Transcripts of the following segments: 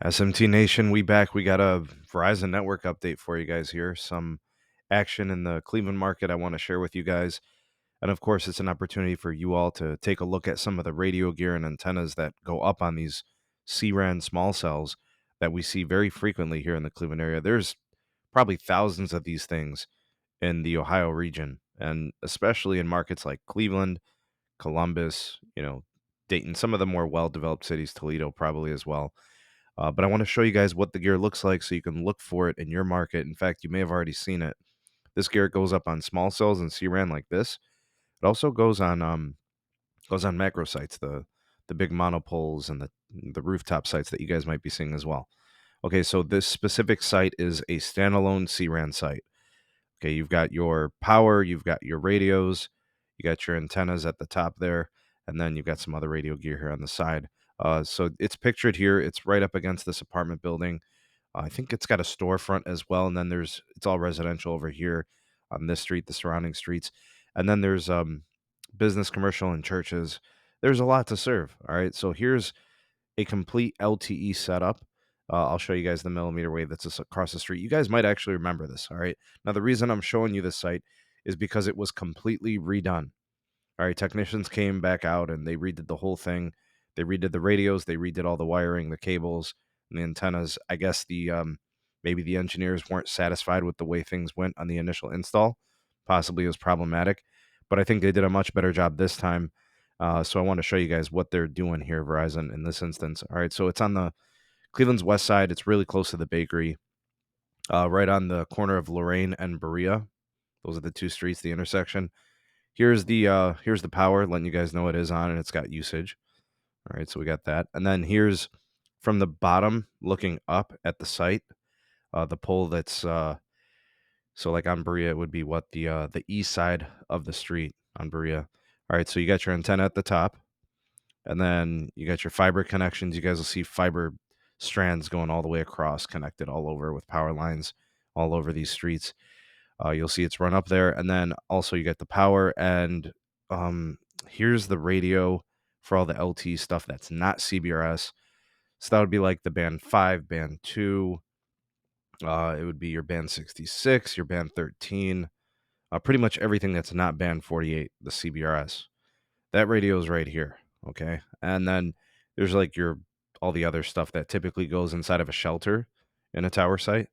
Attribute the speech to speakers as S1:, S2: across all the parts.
S1: SMT Nation, we back. We got a Verizon network update for you guys here. Some action in the Cleveland market I want to share with you guys. And of course, it's an opportunity for you all to take a look at some of the radio gear and antennas that go up on these cRan small cells that we see very frequently here in the Cleveland area. There's probably thousands of these things in the Ohio region, and especially in markets like Cleveland, Columbus, Dayton, some of the more well-developed cities, Toledo probably as well. But I want to show you guys what the gear looks like so you can look for it in your market. In fact, you may have already seen it. This gear goes up on small cells and cRan like this. It also goes on macro sites, the big monopoles and the rooftop sites that you guys might be seeing as well. Okay, so this specific site is a standalone cRan site. Okay, you've got your power, you've got your radios, you got your antennas at the top there, and then you've got some other radio gear here on the side. So it's pictured here. It's right up against this apartment building. I think it's got a storefront as well, and then it's all residential over here on this street, the surrounding streets, and then there's business, commercial, and churches. There's a lot to serve. All right, so here's a complete LTE setup. I'll show you guys the millimeter wave that's just across the street. You guys might actually remember this. All right, now the reason I'm showing you this site is because it was completely redone. All right, technicians came back out and they redid the whole thing. They redid the radios, they redid all the wiring, the cables, and the antennas. I guess maybe the engineers weren't satisfied with the way things went on the initial install. Possibly it was problematic, but I think they did a much better job this time. So I want to show you guys what they're doing here, Verizon, in this instance. All right, so it's on the Cleveland's west side. It's really close to the bakery, right on the corner of Lorraine and Berea. Those are the two streets, the intersection. Here's the power, letting you guys know it is on and it's got usage. All right, so we got that. And then here's from the bottom looking up at the site, the pole that's so like on Berea it would be what the east side of the street on Berea. All right, so you got your antenna at the top, and then you got your fiber connections. You guys will see fiber strands going all the way across, connected all over with power lines all over these streets. You'll see it's run up there, and then also you get the power, and um, here's the radio for all the LT stuff that's not cbrs. So that would be like the band 5, band 2. It would be your band 66, your band 13, pretty much everything that's not band 48, the cbrs. That radio is right here. Okay, and then there's like your all the other stuff that typically goes inside of a shelter in a tower site.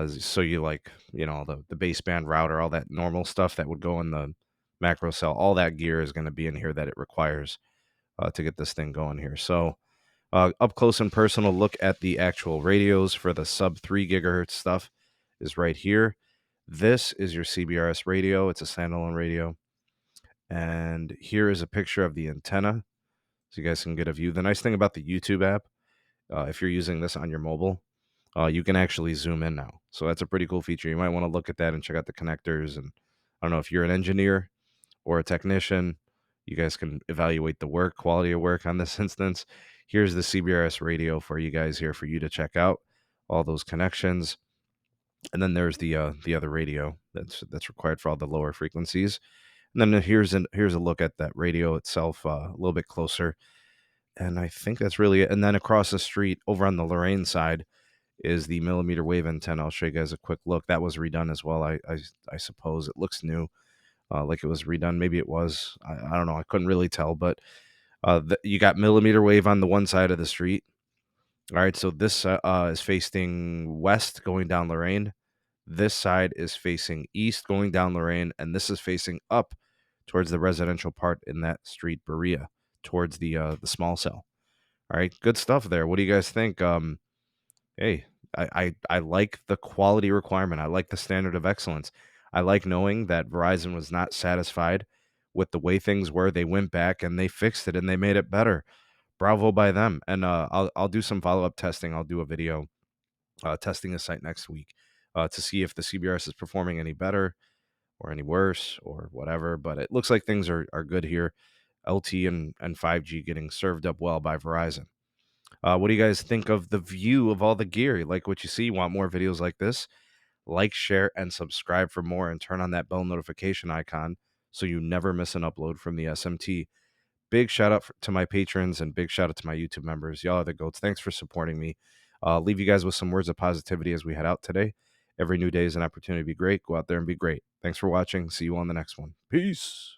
S1: So you like, the baseband router, all that normal stuff that would go in the macro cell, all that gear is going to be in here that it requires to get this thing going here. So up close and personal look at the actual radios for the sub 3 gigahertz stuff is right here. This is your CBRS radio. It's a standalone radio. And here is a picture of the antenna so you guys can get a view. The nice thing about the YouTube app, if you're using this on your mobile, you can actually zoom in now. So that's a pretty cool feature. You might want to look at that and check out the connectors. And I don't know if you're an engineer or a technician, you guys can evaluate the work, quality of work on this instance. Here's the CBRS radio for you guys here for you to check out all those connections. And then there's the other radio that's required for all the lower frequencies. And then here's a look at that radio itself a little bit closer. And I think that's really it. And then across the street over on the Lorraine side is the millimeter wave antenna. I'll show you guys a quick look. That was redone as well. I suppose it looks new, like it was redone. Maybe it was. I don't know. I couldn't really tell. But you got millimeter wave on the one side of the street. All right. So this is facing west going down Lorraine. This side is facing east going down Lorraine. And this is facing up towards the residential part in that street, Berea, towards the small cell. All right. Good stuff there. What do you guys think? Hey, I like the quality requirement. I like the standard of excellence. I like knowing that Verizon was not satisfied with the way things were. They went back and they fixed it and they made it better. Bravo by them. And I'll do some follow up testing. I'll do a video testing the site next week to see if the CBRS is performing any better or any worse or whatever. But it looks like things are good here. LT and 5G getting served up well by Verizon. What do you guys think of the view of all the gear? You like what you see? You want more videos like this? Like, share, and subscribe for more, and turn on that bell notification icon so you never miss an upload from the SMT. big shout out to my patrons and big shout out to my YouTube members. Y'all are the goats. Thanks for supporting me. Leave you guys with some words of positivity as we head out today. Every new day is an opportunity to be great. Go out there and be great. Thanks for watching. See you on the next one. Peace.